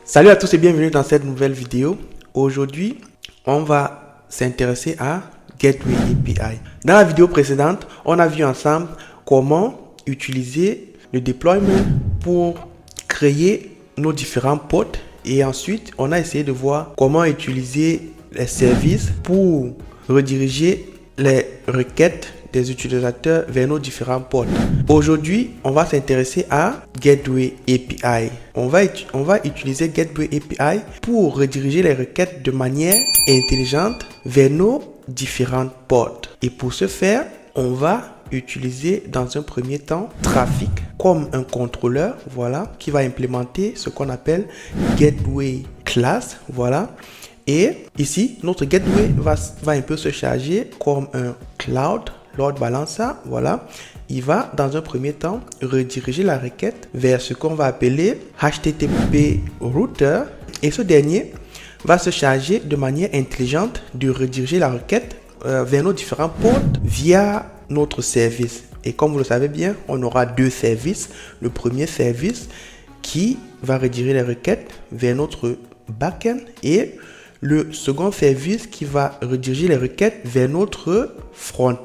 Salut à tous et bienvenue dans cette nouvelle vidéo. Aujourd'hui, on va s'intéresser à Gateway API. Dans la vidéo précédente, on a vu ensemble comment utiliser le deployment pour créer nos différents pods et ensuite, on a essayé de voir comment utiliser les services pour rediriger les requêtes des utilisateurs vers nos différents pods. Aujourd'hui, on va s'intéresser à Gateway API. On va utiliser Gateway API pour rediriger les requêtes de manière intelligente vers nos différents pods. Et pour ce faire, on va utiliser dans un premier temps Traffic comme un contrôleur, voilà, qui va implémenter ce qu'on appelle Gateway Class, voilà. Et ici, notre gateway va un peu se charger comme un cloud load balancer, voilà. Il va dans un premier temps rediriger la requête vers ce qu'on va appeler HTTP router et ce dernier va se charger de manière intelligente de rediriger la requête vers nos différents ports via notre service. Et comme vous le savez bien, on aura deux services. Le premier service qui va rediriger les requêtes vers notre backend et le second service qui va rediriger les requêtes vers notre front.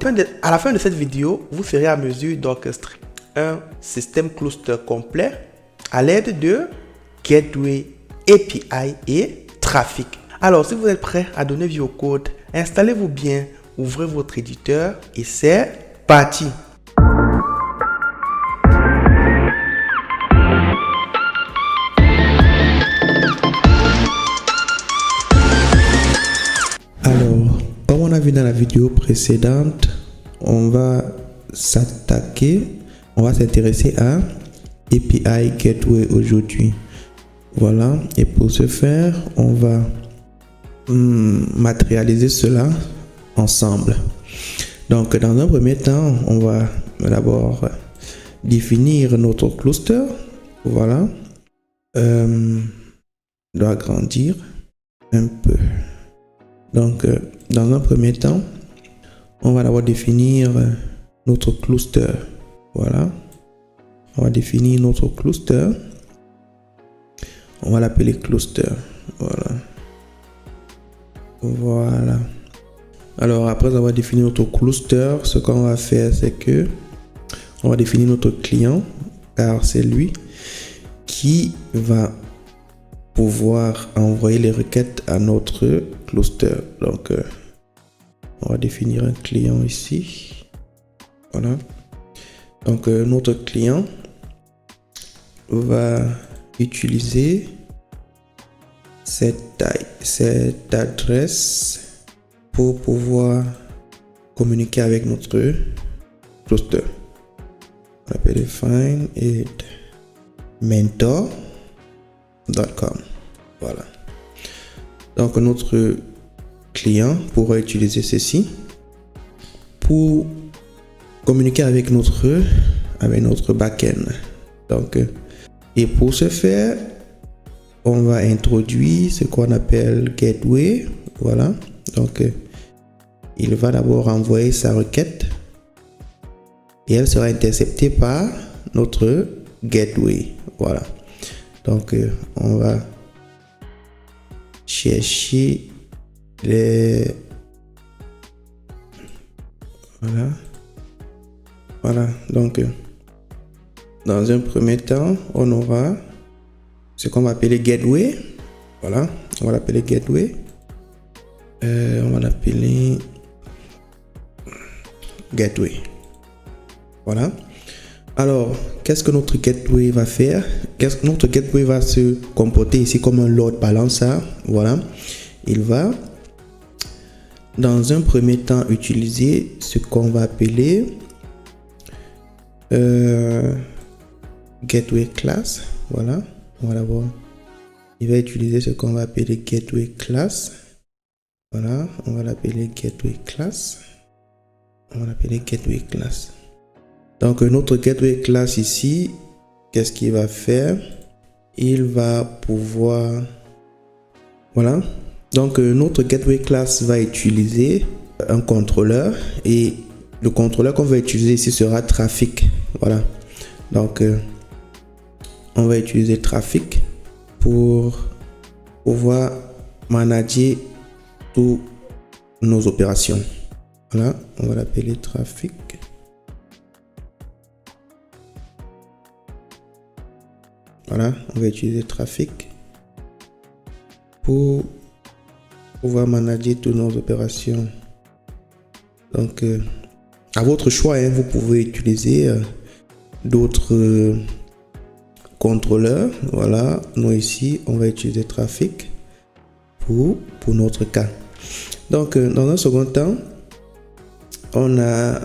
À la fin de cette vidéo, vous serez à mesure d'orchestrer un système cluster complet à l'aide de Gateway API et Traffic. Alors, si vous êtes prêt à donner vie au code, installez-vous bien, ouvrez votre éditeur et c'est parti. Alors, comme on a vu dans la vidéo précédente, on va s'intéresser à API Gateway aujourd'hui. Voilà, et pour ce faire, on va matérialiser cela ensemble. Donc, dans un premier temps, on va d'abord définir notre cluster. Voilà, doit agrandir un peu. Donc, dans un premier temps, on va d'abord définir notre cluster. Voilà. On va définir notre cluster. On va l'appeler cluster. Voilà. Voilà. Alors, après avoir défini notre cluster, ce qu'on va faire, c'est que on va définir notre client, car c'est lui qui va pouvoir envoyer les requêtes à notre cluster. Donc, on va définir un client ici. Voilà. Donc, notre client va utiliser cette adresse pour pouvoir communiquer avec notre cluster. On va appeler find it mentor.com. Voilà. Donc, notre client pourra utiliser ceci pour communiquer avec notre backend. Donc, et pour ce faire, on va introduire ce qu'on appelle gateway. Voilà. Donc, il va d'abord envoyer sa requête et elle sera interceptée par notre gateway. Voilà. Donc, on va chercher les... Voilà. Donc, dans un premier temps, on aura ce qu'on va appeler gateway. Voilà. On va l'appeler gateway. On va l'appeler gateway. Voilà. Alors, qu'est-ce que notre gateway va faire? Notre gateway va se comporter ici comme un load balancer. Voilà. Il va, dans un premier temps, utiliser ce qu'on va appeler gateway class. Voilà. On va d'abord, il va utiliser ce qu'on va appeler gateway class. Voilà. On va l'appeler gateway class. On va l'appeler gateway class. Donc, notre gateway class ici, qu'est-ce qu'il va faire? Il va pouvoir... Voilà. Donc, notre gateway class va utiliser un contrôleur et le contrôleur qu'on va utiliser ici sera Traffic. Voilà. Donc, on va utiliser Traffic pour pouvoir manager toutes nos opérations. Voilà, on va l'appeler trafic. Voilà, on va utiliser trafic pour pouvoir manager toutes nos opérations. Donc, à votre choix, hein, vous pouvez utiliser d'autres contrôleurs. Voilà, nous ici, on va utiliser trafic pour notre cas. Donc, dans un second temps, on a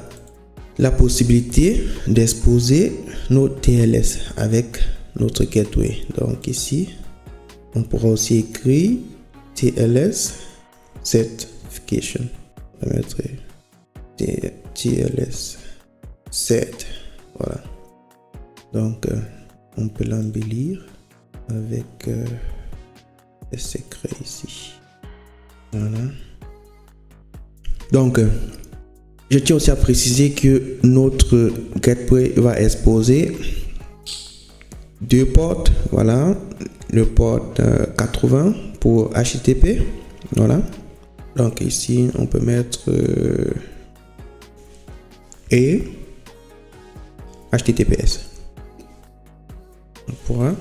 la possibilité d'exposer nos TLS avec notre gateway. Donc ici, on pourra aussi écrire TLS certification. On va mettre TLS set. Voilà. Donc, on peut l'embellir avec les secrets ici. Voilà. Donc, je tiens aussi à préciser que notre gateway va exposer deux portes. Voilà, le port 80 pour HTTP. Voilà. Donc ici, on peut mettre et HTTPS. On pourra.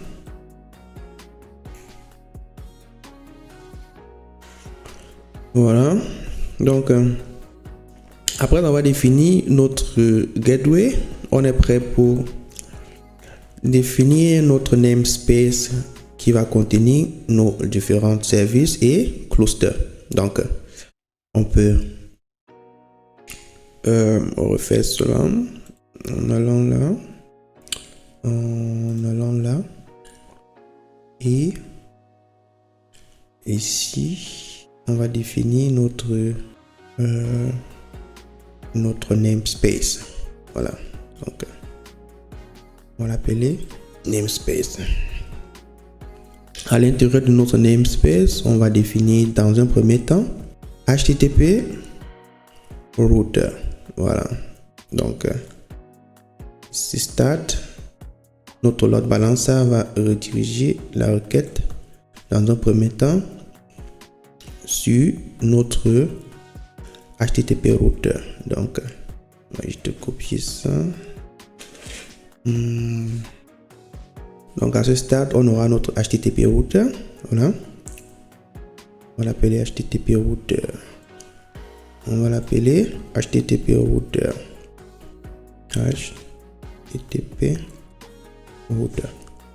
Voilà. Donc, après avoir défini notre gateway, on est prêt pour définir notre namespace qui va contenir nos différents services et clusters. Donc, on peut refaire cela en allant là, et ici, on va définir notre namespace. Voilà. Donc, on va l'appeler namespace. À l'intérieur de notre namespace, on va définir dans un premier temps HTTP router. Voilà. Donc, ici start, notre load balancer va rediriger la requête dans un premier temps sur notre HTTP router. Donc, je te copie ça. Donc à ce stade, on aura notre HTTP router. Voilà. On va l'appeler HTTP router. On va l'appeler HTTP router. HTTP router.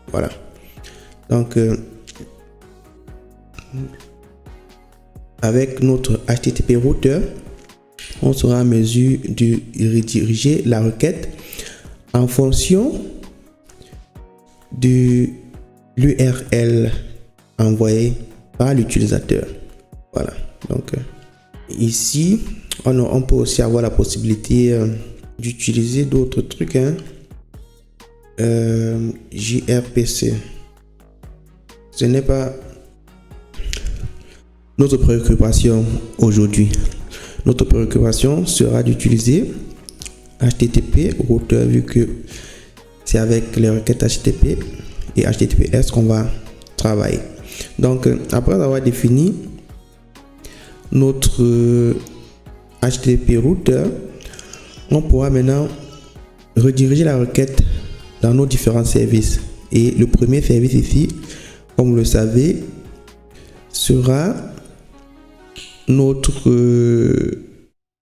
Voilà. Donc avec notre HTTP router, on sera en mesure de rediriger la requête en fonction de l'URL envoyé par l'utilisateur. Voilà. Donc ici, on peut aussi avoir la possibilité d'utiliser d'autres trucs. gRPC. Ce n'est pas notre préoccupation aujourd'hui. Notre préoccupation sera d'utiliser HTTP router, vu que c'est avec les requêtes HTTP et HTTPS qu'on va travailler. Donc, après avoir défini notre HTTP router, on pourra maintenant rediriger la requête dans nos différents services. Et le premier service ici, comme vous le savez, sera notre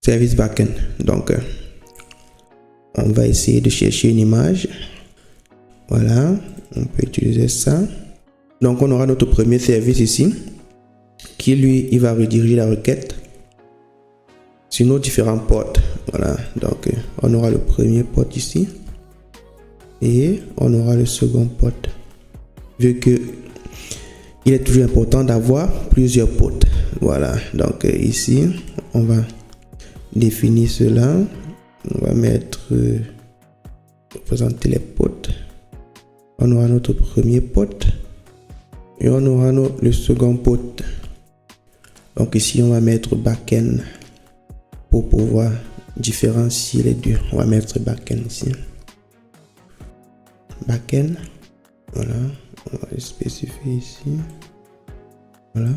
service backend. Donc, on va essayer de chercher une image. Voilà, on peut utiliser ça. Donc, on aura notre premier service ici, qui lui, il va rediriger la requête sur nos différents ports. Voilà, donc on aura le premier port ici et on aura le second port, vu que il est toujours important d'avoir plusieurs ports. Voilà, donc ici on va définir cela. On va mettre représenter les ports. On aura notre premier port et on aura le second port. Donc ici on va mettre backend pour pouvoir différencier les deux. On va mettre backend ici. Backend. Voilà, on va le spécifier ici. Voilà.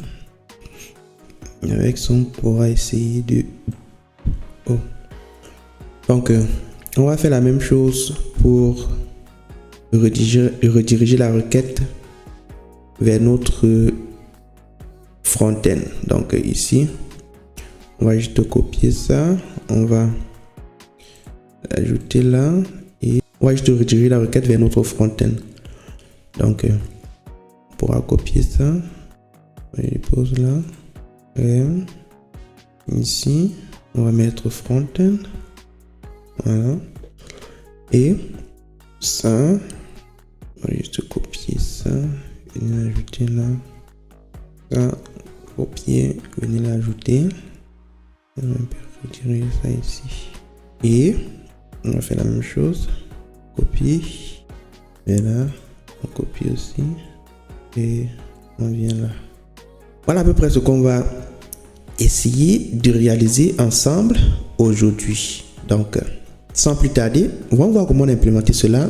Et avec ça, on pourra essayer de... Oh. Donc, on va faire la même chose pour rediriger la requête vers notre front-end. Donc ici, on va juste copier ça, on va l'ajouter là et on va juste rediriger la requête vers notre front-end. Donc on pourra copier ça, on les pose là et ici on va mettre front-end, voilà, et ça on va juste copier ça, venir l'ajouter là, ça, copier, venir l'ajouter, on va retirer ça ici et on va faire la même chose, copier, et là on copie aussi et on vient là. Voilà à peu près ce qu'on va essayer de réaliser ensemble aujourd'hui. Donc sans plus tarder, on va voir comment implémenter cela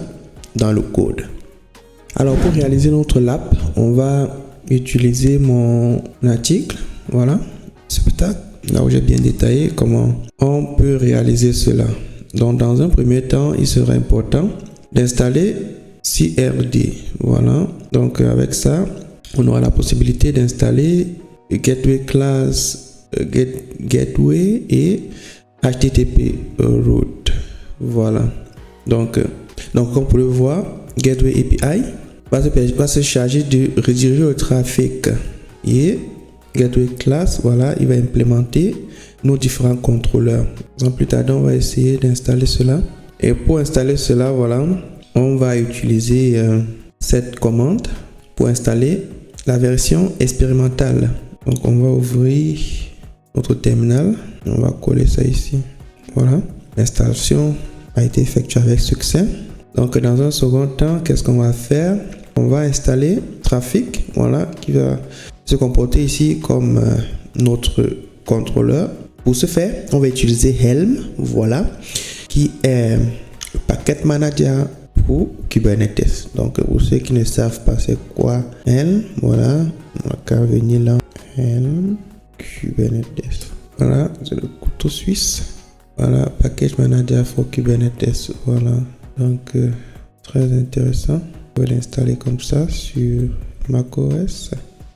dans le code. Alors pour réaliser notre lab, on va utiliser mon article, voilà, spectacle, là où j'ai bien détaillé comment on peut réaliser cela. Donc dans un premier temps, il sera important d'installer CRD, voilà. Donc avec ça, on aura la possibilité d'installer Gateway Class, Gateway et HTTP Route, voilà. Donc comme vous pouvez le voir, Gateway API va se charger de rediriger le trafic et Gateway Class, voilà, il va implémenter nos différents contrôleurs. Sans plus tarder, on va essayer d'installer cela. Et pour installer cela, voilà, on va utiliser cette commande pour installer la version expérimentale. Donc on va ouvrir notre terminal, on va coller ça ici. Voilà, l'installation a été effectuée avec succès. Donc dans un second temps, qu'est-ce qu'on va faire? On va installer Trafic, voilà, qui va se comporter ici comme notre contrôleur. Pour ce faire, on va utiliser Helm, voilà, qui est le package manager pour Kubernetes. Donc pour ceux qui ne savent pas c'est quoi Helm, voilà, on va qu'à venir là, Helm Kubernetes. Voilà, c'est le couteau suisse. Voilà, package manager pour Kubernetes, voilà. Donc très intéressant. On va l'installer comme ça sur macOS.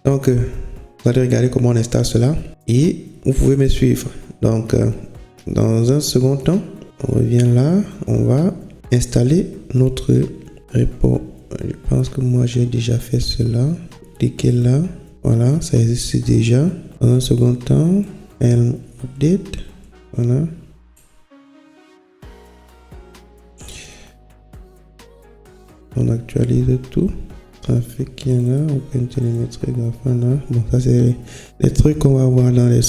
Donc vous allez regarder comment on installe cela et vous pouvez me suivre. Donc dans un second temps, on revient là, on va installer notre repo. Je pense que moi j'ai déjà fait cela. Cliquez là, voilà, ça existe déjà. Dans un second temps, Helm update, voilà. On actualise tout. Trafic qui est là, Open Telemetry, là. Bon, ça c'est les trucs qu'on va voir dans les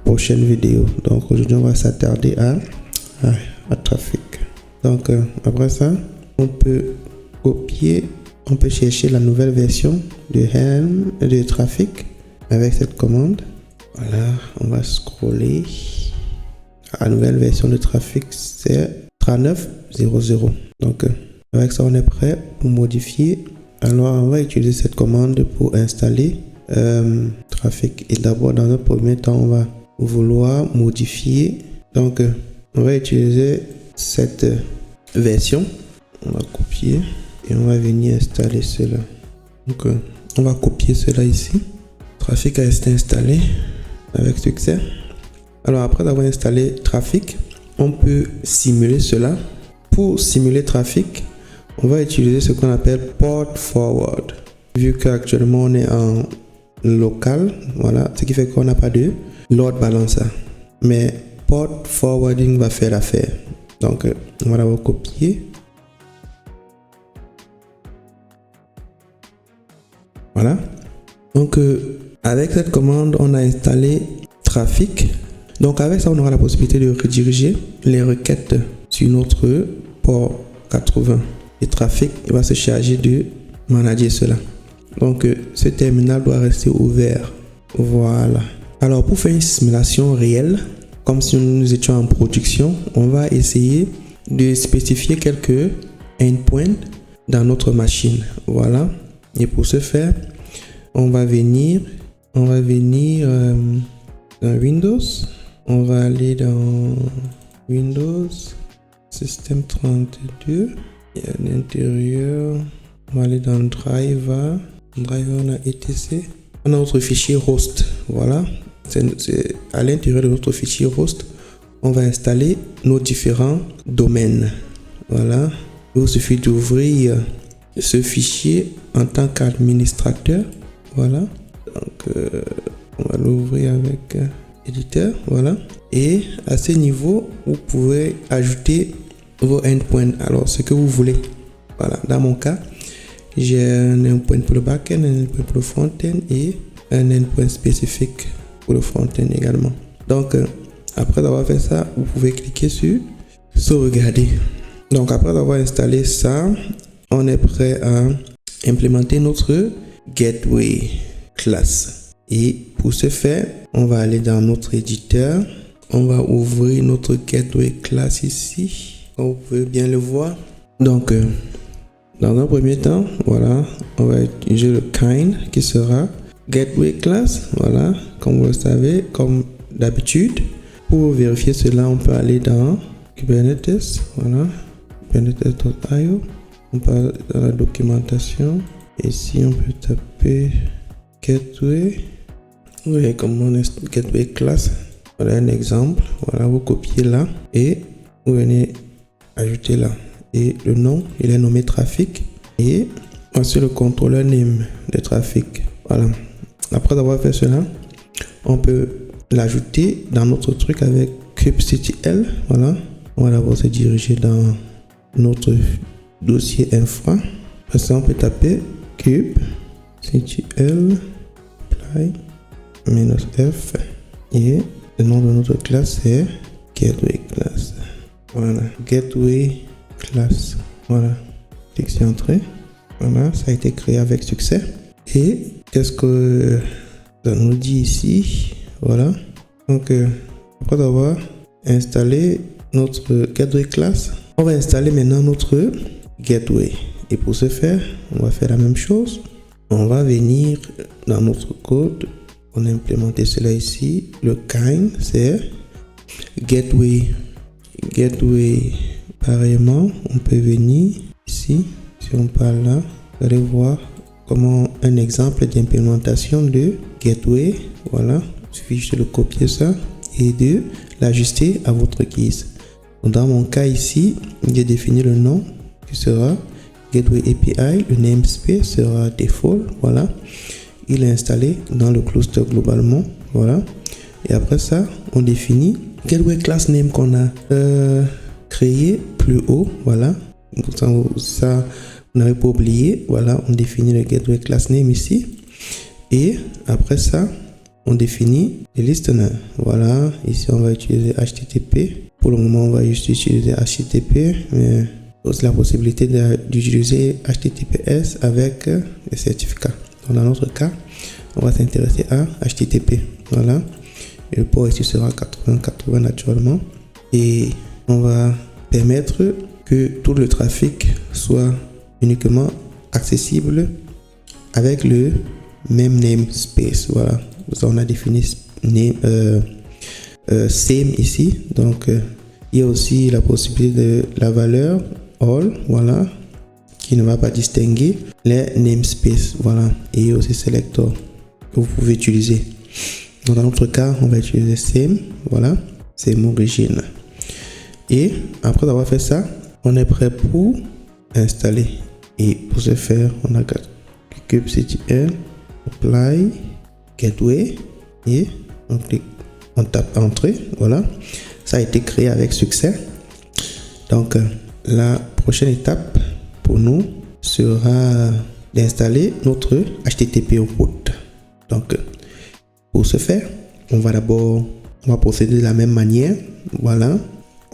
prochaines vidéos. Donc aujourd'hui on va s'attarder à Trafic. Donc après ça, on peut copier, on peut chercher la nouvelle version de Helm de Trafic avec cette commande. Voilà, on va scroller. La nouvelle version de Trafic c'est 39.00. Donc avec ça on est prêt pour modifier. Alors on va utiliser cette commande pour installer Trafic. Et d'abord dans un premier temps on va vouloir modifier. Donc on va utiliser cette version. On va copier et on va venir installer cela. Donc on va copier cela ici. Trafic a été installé avec succès. Alors après avoir installé Trafic, on peut simuler cela. Pour simuler Trafic, on va utiliser ce qu'on appelle port forward. Vu qu'actuellement on est en local, voilà, ce qui fait qu'on n'a pas de load balancer. Mais port forwarding va faire l'affaire. Donc on va d'abord copier. Voilà. Donc avec cette commande, on a installé Trafic. Donc avec ça, on aura la possibilité de rediriger les requêtes sur notre port 80. Et Trafic va se charger de manager cela. Donc ce terminal doit rester ouvert. Voilà. Alors pour faire une simulation réelle, comme si nous étions en production, on va essayer de spécifier quelques endpoints dans notre machine. Voilà. Et pour ce faire, on va venir dans Windows. On va aller dans Windows, Système 32. Et à l'intérieur, on va aller dans Driver. Driver, on a etc. On a notre fichier host. Voilà. C'est à l'intérieur de notre fichier host, on va installer nos différents domaines. Voilà. Il vous suffit d'ouvrir ce fichier en tant qu'administrateur. Voilà. Donc, on va l'ouvrir avec éditeur. Voilà. Et à ce niveau, vous pouvez ajouter vos endpoints. Alors, ce que vous voulez. Voilà. Dans mon cas, j'ai un endpoint pour le backend, un endpoint pour le front-end et un endpoint spécifique pour le front-end également. Donc, après avoir fait ça, vous pouvez cliquer sur sauvegarder. Donc, après avoir installé ça, on est prêt à implémenter notre gateway class. Et pour ce faire, on va aller dans notre éditeur. On va ouvrir notre gateway class ici. Comme vous pouvez bien le voir. Donc, dans un premier temps, voilà, on va utiliser le kind qui sera gateway class. Voilà, comme vous le savez, comme d'habitude. Pour vérifier cela, on peut aller dans Kubernetes. Voilà, kubernetes.io. On peut dans la documentation. Ici, on peut taper gateway. Vous voyez comment on est gateway class. Voilà un exemple. Voilà, vous copiez là et vous venez ajouter là. Et le nom, il est nommé trafic. Et voici le contrôleur name de trafic. Voilà. Après avoir fait cela, on peut l'ajouter dans notre truc avec kubectl. Voilà. On va d'abord se diriger dans notre dossier infra. Après ça, on peut taper kubectl apply -f et le nom de notre classe c'est gateway class. Voilà, gateway class. Voilà, cliquez sur entrée. Voilà, ça a été créé avec succès. Et qu'est-ce que ça nous dit ici? Voilà, donc après avoir installé notre gateway class, on va installer maintenant notre gateway. Et pour ce faire, on va faire la même chose. On va venir dans notre code. On a implémenté cela ici. Le kind, c'est gateway. Gateway, pareillement, on peut venir ici. Si on parle là, vous allez voir comment un exemple d'implémentation de gateway. Voilà, il suffit juste de copier ça et de l'ajuster à votre guise. Donc, dans mon cas ici, j'ai défini le nom qui sera Gateway API. Le namespace sera default. Voilà. Il est installé dans le cluster globalement. Voilà. Et après ça, on définit Gateway class name qu'on a créé plus haut. Voilà. Ça, vous n'avez pas oublié. Voilà. On définit le Gateway class name ici. Et après ça, on définit les listeners. Voilà. Ici, on va utiliser HTTP. Pour le moment, on va juste utiliser HTTP. Mais aussi la possibilité d'utiliser HTTPS avec les certificats. Donc dans notre cas, on va s'intéresser à HTTP. Voilà. Et le port ici sera 80-80 naturellement. Et on va permettre que tout le trafic soit uniquement accessible avec le même namespace. Voilà. Donc on a défini same ici. Donc il y a aussi la possibilité de la valeur all, voilà, qui ne va pas distinguer les namespaces, voilà, et aussi selector que vous pouvez utiliser. Donc dans notre cas, on va utiliser same, voilà, c'est mon origine. Et après avoir fait ça, on est prêt pour installer. Et pour ce faire, on a kubectl apply gateway et on clique, on tape entrée, voilà. Ça a été créé avec succès. Donc, la prochaine étape pour nous sera d'installer notre HTTP route. Donc, pour ce faire, on va procéder de la même manière. Voilà,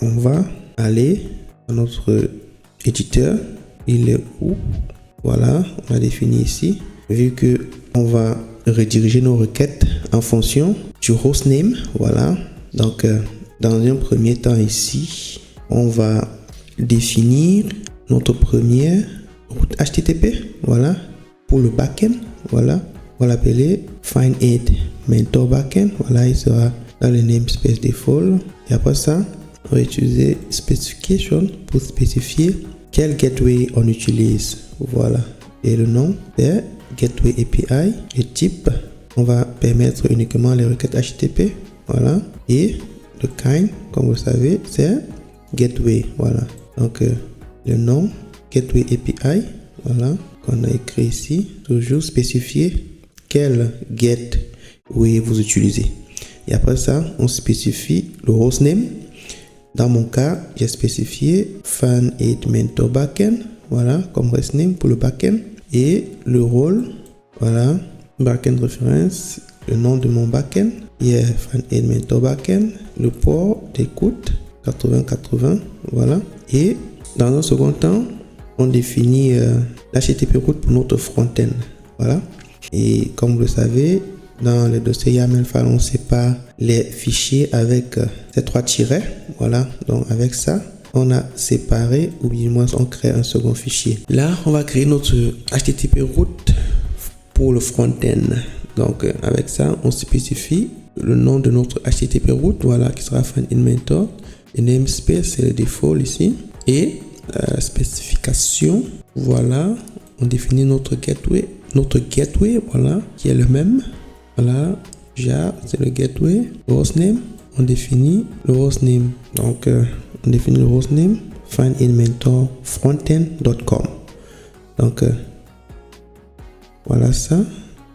on va aller dans notre éditeur. Il est où? Voilà, on a défini ici. Vu que on va rediriger nos requêtes en fonction du hostname. Voilà, donc dans un premier temps ici, on va définir notre première route HTTP, voilà. Pour le backend, voilà, on va l'appeler Find8 Mentor Backend, voilà, il sera dans le namespace default. Et après ça, on va utiliser specification pour spécifier quel gateway on utilise, voilà. Et le nom c'est Gateway API. Le type, on va permettre uniquement les requêtes HTTP, voilà. Et le kind, comme vous savez, c'est Gateway, voilà. Donc le nom Gateway API, voilà, qu'on a écrit ici. Toujours spécifier quel gateway vous utilisez. Et après ça, on spécifie le hostname. Dans mon cas, j'ai spécifié Find8 Mentor Backend, voilà, comme hostname pour le backend. Et le rôle, voilà, backend reference, le nom de mon backend, Find8 Mentor Backend, le port d'écoute 8080, voilà. Et dans un second temps, on définit l'HTTP route pour notre front-end, voilà. Et comme vous le savez, dans le dossier YAML file, on sépare les fichiers avec ces 3 tirets, voilà. Donc avec ça, on a séparé, ou bien moins on crée un second fichier. Là, on va créer notre HTTP route pour le front-end. Donc avec ça, on spécifie le nom de notre HTTP route, voilà, qui sera Find8 Mentor. Le namespace, c'est le default ici. Et spécification, voilà, on définit notre gateway, voilà, qui est le même, voilà, jar, c'est le gateway. Le hostname, on définit le hostname, donc on définit le hostname Find8 Mentor frontend.com. Donc voilà ça,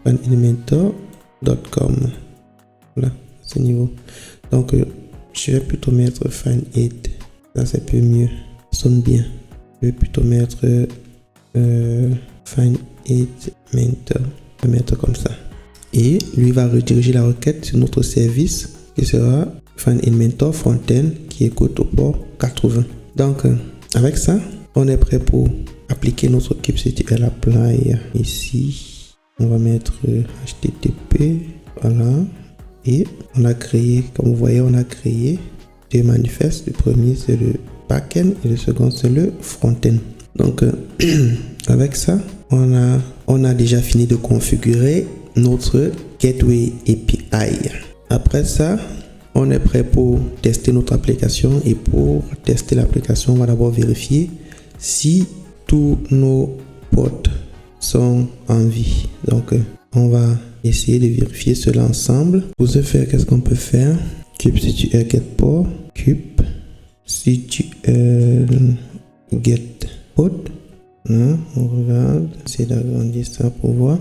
Find8 Mentor.com, voilà, ce niveau. Donc je vais plutôt mettre Find8, ça c'est un peu mieux, sonne bien. Je vais plutôt mettre Find8 Mentor, je vais mettre comme ça. Et lui va rediriger la requête sur notre service qui sera Find8 Mentor Frontend qui écoute au port 80. Donc avec ça, on est prêt pour appliquer notre kubectl apply ici. On va mettre HTTP, voilà. Et on a créé, comme vous voyez, on a créé deux manifestes. Le premier c'est le backend et le second c'est le front-end. Donc avec ça, on a déjà fini de configurer notre Gateway API. Après ça, on est prêt pour tester notre application. Et pour tester l'application, on va d'abord vérifier si tous nos ports sont en vie. Donc on va essayer de vérifier cela ensemble. Pour ce faire, qu'est-ce qu'on peut faire? Kubectl get port, kubectl get port. On regarde, essayer d'agrandir ça pour voir.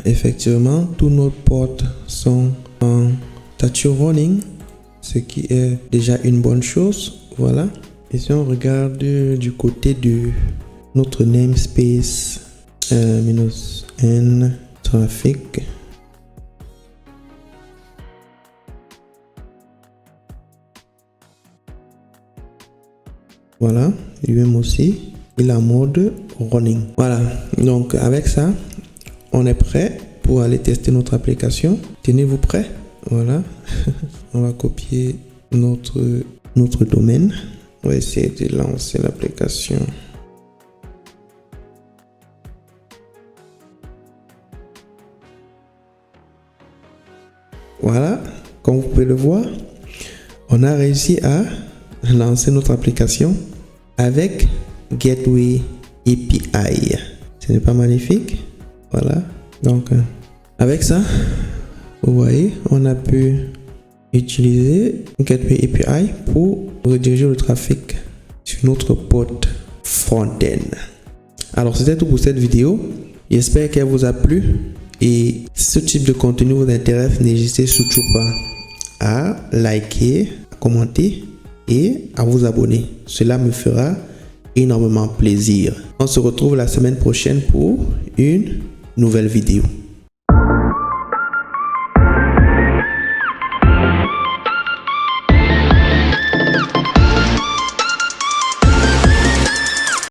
Effectivement, tous nos ports sont en statut running, ce qui est déjà une bonne chose. Voilà. Et si on regarde du côté de notre namespace -n traffic, voilà, lui-même aussi, il a mode running. Voilà, donc avec ça, on est prêt pour aller tester notre application. Tenez-vous prêts. Voilà, on va copier notre domaine. On va essayer de lancer l'application. Voilà, comme vous pouvez le voir, on a réussi à lancer notre application avec Gateway API. Ce n'est pas magnifique? Voilà, donc avec ça, vous voyez, on a pu utiliser Gateway API pour rediriger le trafic sur notre port front-end. Alors c'était tout pour cette vidéo. J'espère qu'elle vous a plu. Et si ce type de contenu vous intéresse, n'hésitez surtout pas à liker, à commenter et à vous abonner. Cela me fera énormément plaisir. On se retrouve la semaine prochaine pour une nouvelle vidéo.